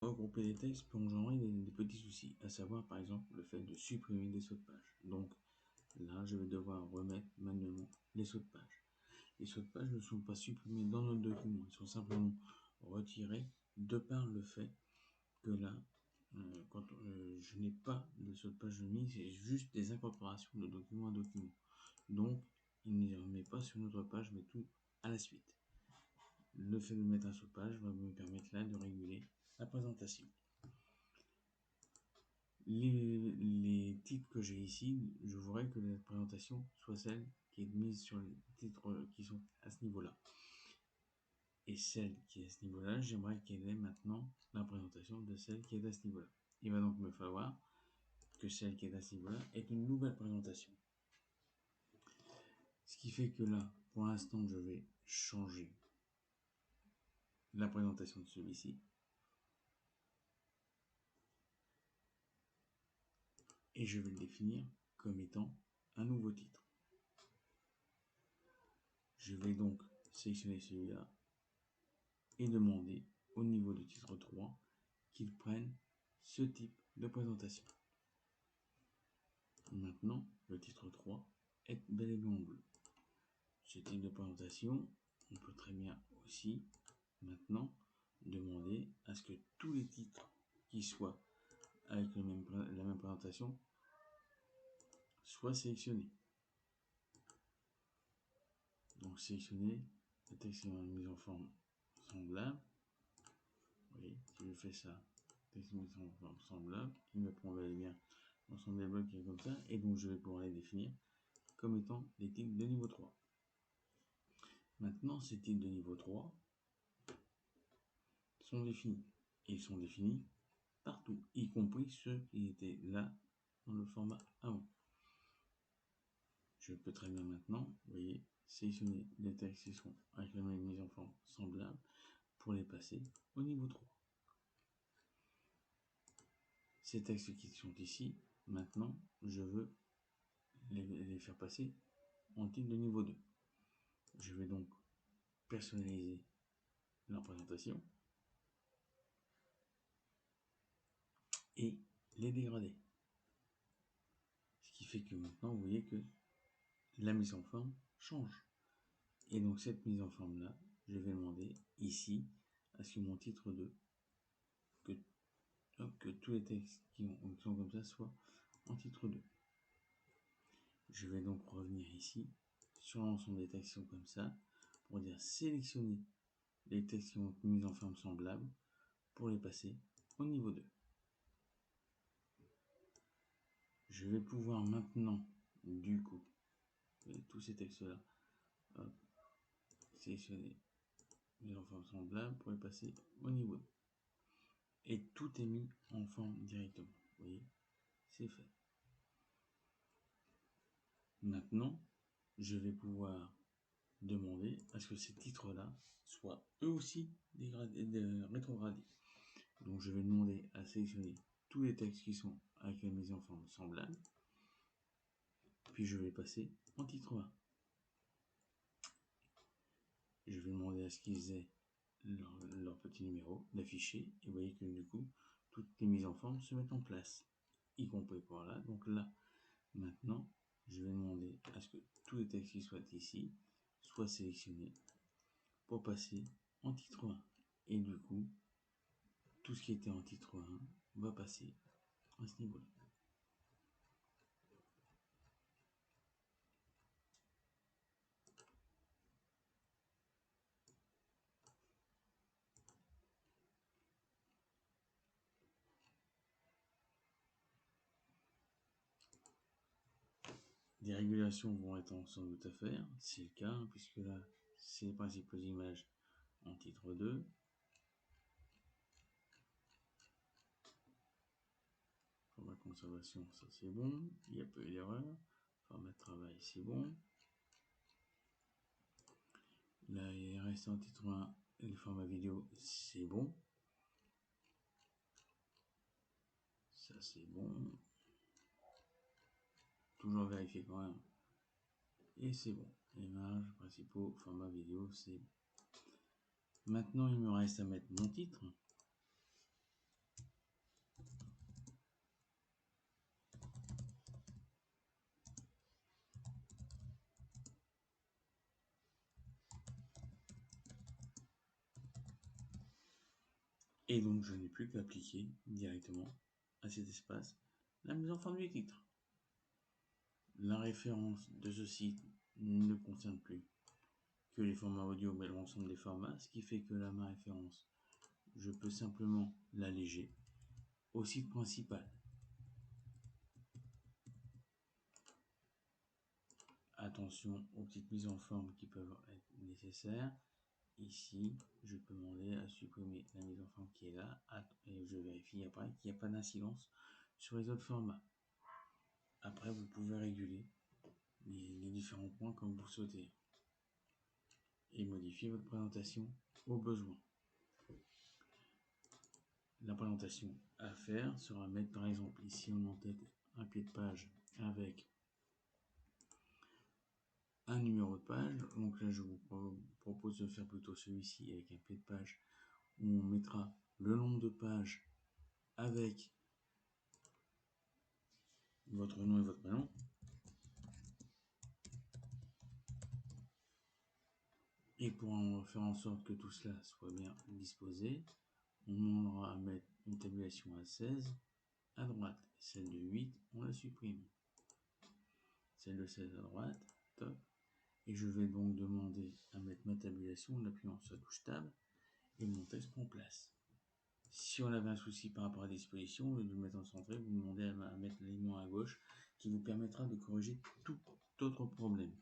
Regrouper les textes peut engendrer des petits soucis, à savoir par exemple le fait de supprimer des sauts de page. Donc là, je vais devoir remettre manuellement les sauts de page. Les sauts de page ne sont pas supprimés dans notre document, ils sont simplement retirés de par le fait que là, quand je n'ai pas de saut de page de mis, c'est juste des incorporations de document à document. Donc, il ne les remet pas sur notre page, mais tout à la suite. Le fait de mettre un saut de page va me permettre là de réguler la présentation. Les titres que j'ai ici, je voudrais que la présentation soit celle qui est mise sur les titres qui sont à ce niveau-là. Et celle qui est à ce niveau-là, j'aimerais qu'elle ait maintenant la présentation de celle qui est à ce niveau-là. Il va donc me falloir que celle qui est à ce niveau-là ait une nouvelle présentation. Ce qui fait que là, pour l'instant, je vais changer la présentation de celui-ci. Et je vais le définir comme étant un nouveau titre. Je vais donc sélectionner celui-là et demander au niveau du titre 3 qu'il prenne ce type de présentation. Maintenant, le titre 3 est bel et bien en bleu. Ce type de présentation, on peut très bien aussi maintenant demander à ce que tous les titres qui soient avec la même présentation soient sélectionnés. Donc sélectionner le texte est mis en forme semblable. Vous voyez, si je fais ça, texte mis en forme semblable, il me prend bel et bien l'ensemble des blocs qui est comme ça, et donc je vais pouvoir les définir comme étant des titres de niveau 3. Maintenant, ces titres de niveau 3 sont définis. Et ils sont définis partout, y compris ceux qui étaient là dans le format avant. Je peux très bien maintenant, vous voyez, sélectionner les textes qui sont avec la même mise en forme semblable pour les passer au niveau 3. Ces textes qui sont ici, maintenant, je veux les faire passer en titre de niveau 2. Je vais donc personnaliser la présentation et les dégrader. Ce qui fait que maintenant, vous voyez que la mise en forme change. Et donc cette mise en forme là, je vais demander ici à ce que mon titre 2, que tous les textes qui sont comme ça soient en titre 2. Je vais donc revenir ici sur l'ensemble des textes qui sont comme ça pour dire sélectionner les textes qui ont une mise en forme semblable pour les passer au niveau 2. Je vais pouvoir maintenant, du coup, tous ces textes-là, sélectionner les en forme semblable pour les passer au niveau 2. Et tout est mis en forme directement. Vous voyez, c'est fait. Maintenant, je vais pouvoir demander à ce que ces titres-là soient eux aussi rétrogradés. Donc je vais demander à sélectionner tous les textes qui sont avec la mise en forme semblable. Puis je vais passer en titre 1. Je vais demander à ce qu'ils aient leur petit numéro d'affiché. Et vous voyez que du coup, toutes les mises en forme se mettent en place, y compris par là. Donc là, maintenant, je vais demander à ce que tous les textes qui soient ici soient sélectionnés pour passer en titre 1. Et du coup, tout ce qui était en titre 1 va passer à ce niveau-là. Des régulations vont être sans doute à faire, c'est le cas, puisque là, c'est les principales images en titre 2. Format conservation, ça c'est bon, il n'y a pas eu d'erreur. Format de travail, c'est bon. Là, il reste en titre 1, et le format vidéo, c'est bon. Ça c'est bon. Toujours vérifier quand même. Et c'est bon. Images, principaux, format vidéo, c'est bon. Maintenant, il me reste à mettre mon titre. Et donc je n'ai plus qu'à appliquer directement à cet espace la mise en forme du titre. La référence de ce site ne concerne plus que les formats audio, mais l'ensemble des formats, ce qui fait que là, ma référence, je peux simplement l'alléger au site principal. Attention aux petites mises en forme qui peuvent être nécessaires. Ici, je peux demander à supprimer la mise en forme qui est là, et je vérifie après qu'il n'y a pas d'incidence sur les autres formats. Après, vous pouvez réguler les différents points comme vous souhaitez et modifier votre présentation au besoin. La présentation à faire sera mettre par exemple ici on en-tête un pied de page avec un numéro de page. Donc là je vous propose de faire plutôt celui-ci avec un pied de page où on mettra le nombre de pages avec votre nom et votre prénom. Et pour faire en sorte que tout cela soit bien disposé, on demandera à mettre une tabulation à 16 à droite. Celle de 8, on la supprime. Celle de 16 à droite, top. Et je vais donc demander à mettre ma tabulation en appuyant sur la touche Tab et mon texte prend place. Si on avait un souci par rapport à la disposition, au lieu de le mettre en centré, vous demandez à mettre l'alignement à gauche qui vous permettra de corriger tout autre problème.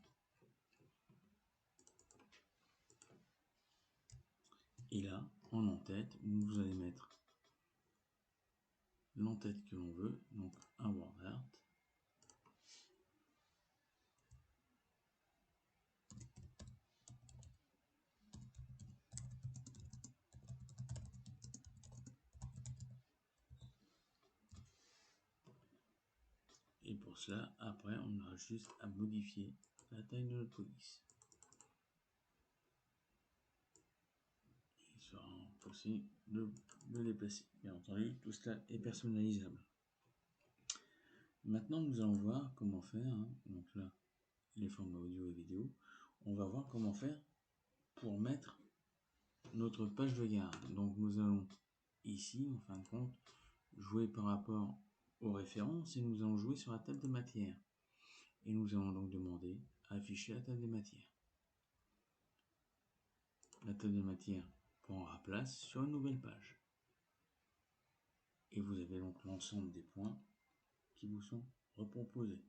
Et là, en en-tête, vous allez mettre l'en-tête que l'on veut, donc un word art. Et pour cela, après, on aura juste à modifier la taille de notre police. Il sera possible de le déplacer. Bien entendu, tout cela est personnalisable. Maintenant, nous allons voir comment faire. Donc là, les formats audio et vidéo. On va voir comment faire pour mettre notre page de garde. Donc nous allons ici, en fin de compte, jouer par rapport aux références et nous allons jouer sur la table des matières. Et nous allons donc demander à afficher la table des matières. La table des matières prendra place sur une nouvelle page. Et vous avez donc l'ensemble des points qui vous sont reproposés.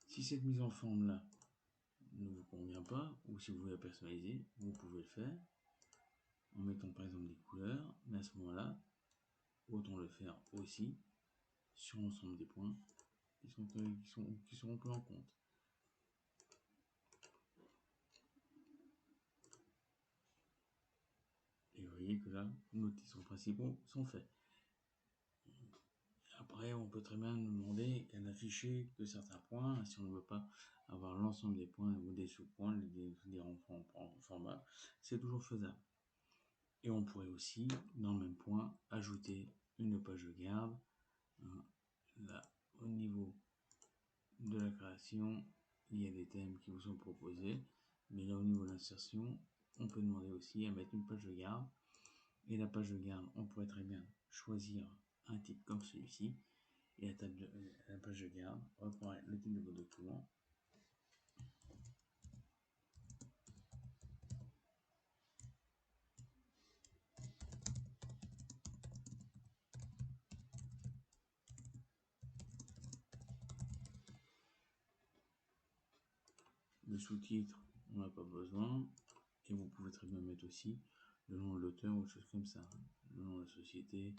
Si cette mise en forme là ne vous convient pas, ou si vous voulez la personnaliser, vous pouvez le faire en mettant par exemple des couleurs, mais à ce moment-là, autant le faire aussi sur l'ensemble des points qui seront pris en compte. Et vous voyez que là, nos titres principaux sont faits. Après, on peut très bien demander qu'à n'afficher que certains points, si on ne veut pas avoir l'ensemble des points ou des sous-points, des différents formats, c'est toujours faisable. Et on pourrait aussi, dans le même point, ajouter une page de garde. Là, au niveau de la création, il y a des thèmes qui vous sont proposés, mais là, au niveau de l'insertion, on peut demander aussi à mettre une page de garde. Et la page de garde, on pourrait très bien choisir un titre comme celui-ci. Et la page de garde reprend le titre de vos documents. Le sous-titre, on n'a pas besoin. Et vous pouvez très bien mettre aussi le nom de l'auteur ou chose comme ça. Le nom de la société,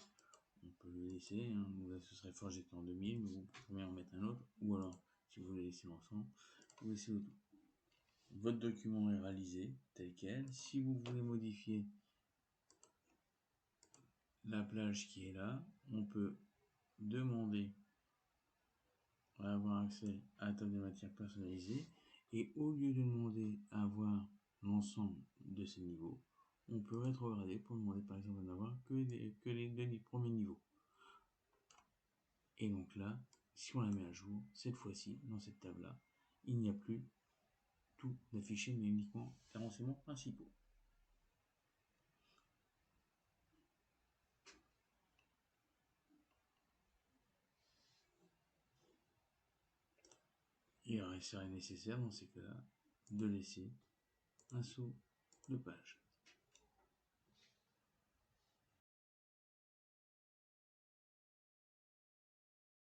on peut le laisser. Là, ce serait Forgeté en 2000, mais vous pouvez en mettre un autre. Ou alors, si vous voulez laisser l'ensemble, vous laissez le tout. Votre document est réalisé tel quel. Si vous voulez modifier la plage qui est là, on peut demander à avoir accès à la table des matières personnalisées. Et au lieu de demander à avoir l'ensemble de ces niveaux, on peut rétrograder pour demander par exemple d'en avoir que les deux premiers niveaux. Et donc là, si on la met à jour, cette fois-ci, dans cette table-là, il n'y a plus tout d'affiché, mais uniquement les renseignements principaux. Il serait nécessaire dans ces cas-là de laisser un saut de page.